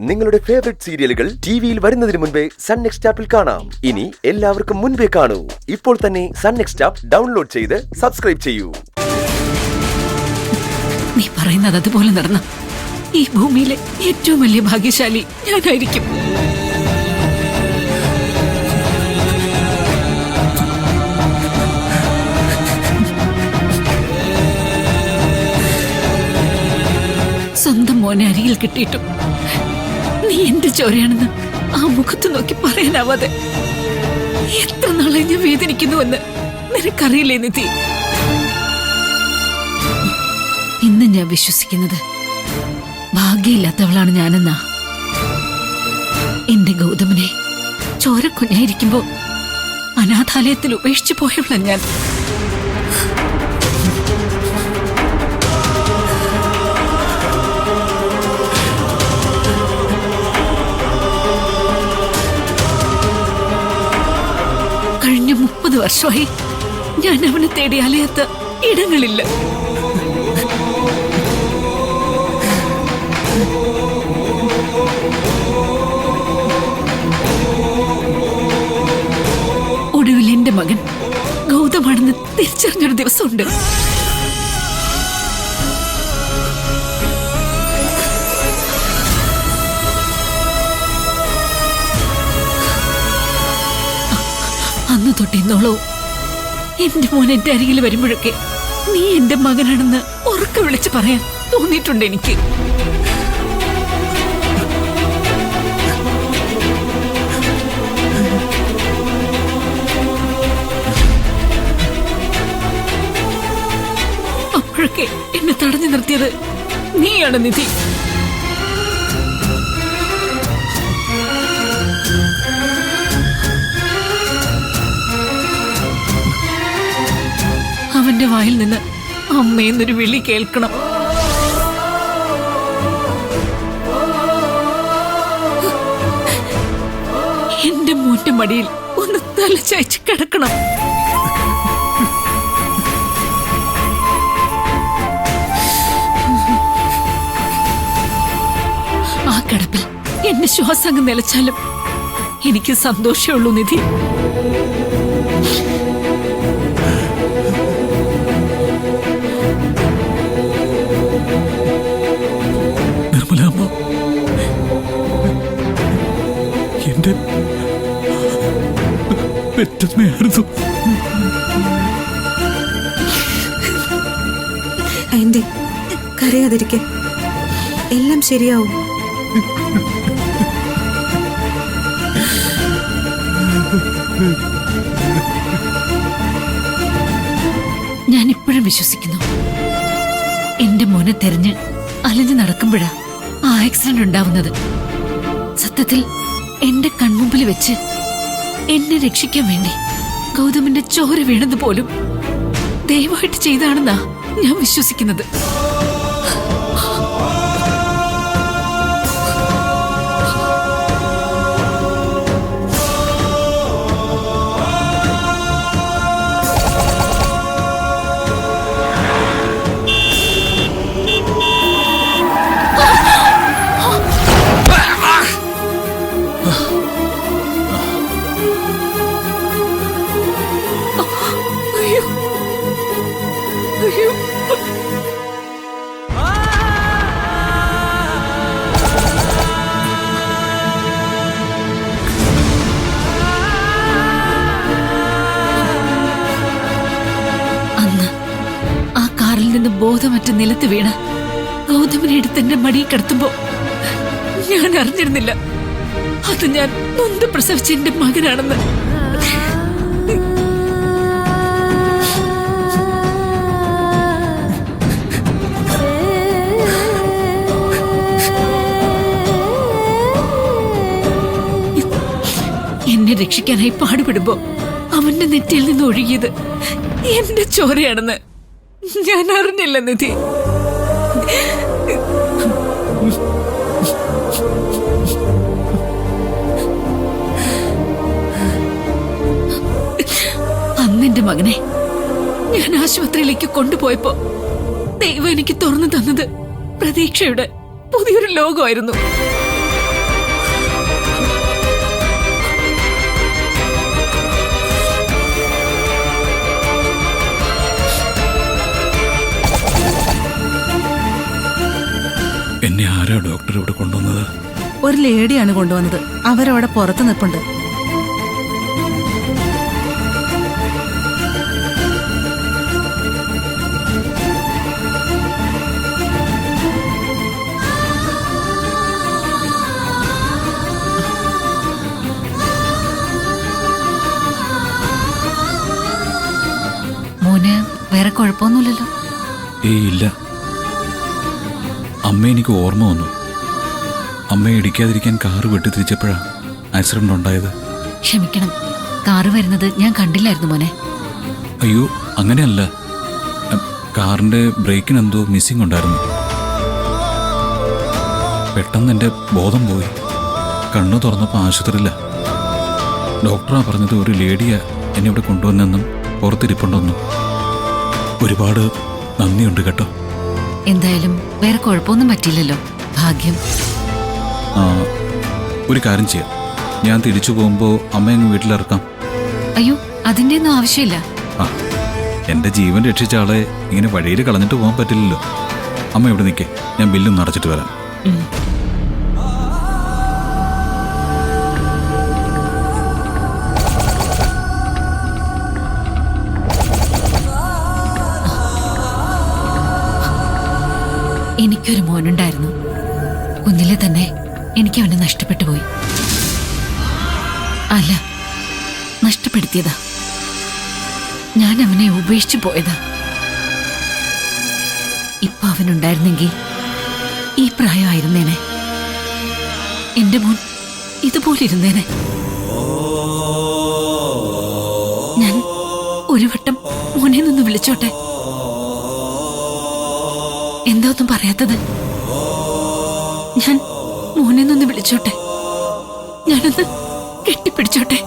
നിങ്ങളുടെ ഫേവറേറ്റ് സീരിയലുകൾ ടിവിയിൽ വരുന്നതിന് മുൻപേ സൺ നെക്സ്റ്റ് ആപ്പിൽ കാണാം. ഇനി എല്ലാവർക്കും മുൻപേ കാണൂ. ഇപ്പോൾ തന്നെ സൺ നെക്സ്റ്റ് ആപ്പ് ഡൗൺലോഡ് ചെയ്ത് സബ്സ്ക്രൈബ് ചെയ്യൂ. നീ പറയുന്നത് അതുപോലെ നടന്ന ഈ ഭൂമിയിലെ ഏറ്റവും വലിയ ഭാഗ്യശാലി ഞാനായിരിക്കും. സ്വന്തം മോനെ അരികിൽ കിട്ടിയിട്ടും നീ എന്റെ ചോരയാണെന്ന് ആ മുഖത്ത് നോക്കി പറയാനാവാതെ എത്ര നാളെ ഞാൻ വേദനിക്കുന്നുവെന്ന് നിനക്കറിയില്ലേ നിധി? ഇന്ന് ഞാൻ വിശ്വസിക്കുന്നത് ഭാഗ്യമില്ലാത്തവളാണ് ഞാനെന്നാ. എന്റെ ഗൗതമനെ ചോരക്കുഞ്ഞായിരിക്കുമ്പോ അനാഥാലയത്തിൽ ഉപേക്ഷിച്ചു പോയവളാണ് ഞാൻ. കഴിഞ്ഞ 30 വർഷമായി ഞാൻ അവനെ തേടി അലയാത്ത ഇടങ്ങളില്ല. ഒടുവിൽ എന്റെ മകൻ ഗൗതമാണെന്ന് തിരിച്ചറിഞ്ഞൊരു ദിവസമുണ്ട്. അന്ന് തൊട്ടിന്നോളോ എന്റെ മോൻ എന്റെ അരികിൽ വരുമ്പോഴൊക്കെ നീ എന്റെ മകനാണെന്ന് ഉറക്കെ വിളിച്ച് പറയാൻ തോന്നിയിട്ടുണ്ട് എനിക്ക്. അപ്പോഴൊക്കെ എന്നെ തടഞ്ഞു നിർത്തിയത് നീയാണ് നിധി. അവന്റെ വായിൽ നിന്ന് അമ്മയെന്നൊരു വിളി കേൾക്കണം. എന്റെ മോന്റെ മടിയിൽ ഒന്ന് തല ചായ്ച്ച് കിടക്കണം. ആ കിടപ്പിൽ എന്റെ ശ്വാസം നിലച്ചാലും എനിക്ക് സന്തോഷമേ ഉള്ളൂ നിധി. എന്റെ പെറ്റമ്മയായിരുന്നു. ആന്റി, കരയാതിരിക്കെ, എല്ലാം ശരിയാവും. ഞാൻ ഇപ്പോഴും വിശ്വസിക്കുന്നു എന്റെ മോനെ തെരഞ്ഞ് അലഞ്ഞു നടക്കുമ്പോഴാ ആ ആക്സിഡന്റ് ഉണ്ടാവുന്നത്. സത്യത്തിൽ എന്റെ കൺമുമ്പിൽ വെച്ച് എന്നെ രക്ഷിക്കാൻ വേണ്ടി ഗൗതമിന്റെ ചോര വീണത് പോലും ദയവായിട്ട് ചെയ്താണെന്നാ ഞാൻ വിശ്വസിക്കുന്നത്. ബോധമറ്റ നിലത്ത് വീണ് ഗൗതമനെ എടുത്ത് എന്റെ മടിയിൽ കിടത്തുമ്പോ ഞാൻ അറിഞ്ഞിരുന്നില്ല അത് ഞാൻ നൊന്ത് പ്രസവിച്ച എന്റെ മകനാണെന്ന്. എന്നെ രക്ഷിക്കാനായി പാടുപെടുമ്പോ അവന്റെ നെറ്റിയിൽ നിന്ന് ഒഴുകിയത് എന്റെ ചോരയാണെന്ന് ഞാൻ അറിഞ്ഞില്ല നിധി. അന്നെന്റെ മകനെ ഞാൻ ആശുപത്രിയിലേക്ക് കൊണ്ടുപോയപ്പോ ദൈവം എനിക്ക് തുറന്നു തന്നത് പ്രതീക്ഷയുടെ പുതിയൊരു ലോകമായിരുന്നു. ആരാ ഡോക്ടർ ഇവിടെ കൊണ്ടുവന്നത്? ഒരു ലേഡിയാണ് കൊണ്ടുവന്നത്. അവരവിടെ പുറത്ത് നിൽപ്പുണ്ട്. മോന് വേറെ കുഴപ്പമൊന്നുമില്ലല്ലോ? ഏയ് ഇല്ല. അമ്മ എനിക്ക് ഓർമ്മ വന്നു. അമ്മയെ ഇടിക്കാതിരിക്കാൻ കാറ് വെട്ടിത്തിരിച്ചപ്പോഴാ ആക്സിഡന്റ് ഉണ്ടായത്. ക്ഷമിക്കണം, കാറ് വരുന്നത് ഞാൻ കണ്ടില്ലായിരുന്നു മോനെ. അയ്യോ അങ്ങനെയല്ല, കാറിന്റെ ബ്രേക്കിന് എന്തോ മിസ്സിംഗ് ഉണ്ടായിരുന്നു. പെട്ടെന്ന് എൻ്റെ ബോധം പോയി. കണ്ണു തുറന്നപ്പോൾ ആശുപത്രിയില്ല. ഡോക്ടറാ പറഞ്ഞത് ഒരു ലേഡിയാ എന്നെ ഇവിടെ കൊണ്ടുവന്നെന്നും പുറത്തിരിപ്പുണ്ടെന്നും. ഒരുപാട് നന്ദിയുണ്ട് കേട്ടോ. എന്തായാലും വേറെ കുഴപ്പമൊന്നും പറ്റിയില്ലല്ലോ, ഭാഗ്യം. ഒരു കാര്യം ചെയ്യാം, ഞാൻ തിരിച്ചു പോകുമ്പോൾ അമ്മയങ്ങ് വീട്ടിലിറക്കാം. അയ്യോ, അതിന്റെ ഒന്നും ആവശ്യമില്ല. ആ, എൻ്റെ ജീവൻ രക്ഷിച്ച ആളെ ഇങ്ങനെ വഴിയിൽ കളഞ്ഞിട്ട് പോകാൻ പറ്റില്ലല്ലോ. അമ്മ ഇവിടെ നിൽക്കേ, ഞാൻ ബില്ലും നടച്ചിട്ട് വരാം. എനിക്കൊരു മോനുണ്ടായിരുന്നു. കുഞ്ഞിലെ തന്നെ എനിക്ക് അവനെ നഷ്ടപ്പെട്ടു പോയി. അല്ല, നഷ്ടപ്പെടുത്തിയതാ. ഞാൻ അവനെ ഉപേക്ഷിച്ചു പോയതാ. ഇപ്പൊ അവനുണ്ടായിരുന്നെങ്കിൽ ഈ പ്രായമായിരുന്നേനെ. എന്റെ മോൻ ഇതുപോലെ ഇരുന്നേനെ. ഞാൻ ഒരു വട്ടം മോനെ നിന്ന് വിളിച്ചോട്ടെ? എന്താ ഒന്നും പറയാത്തത്? ഞാൻ മോനെ നിന്ന് വിളിച്ചോട്ടെ? ഞാനൊന്ന് കെട്ടിപ്പിടിച്ചോട്ടെ?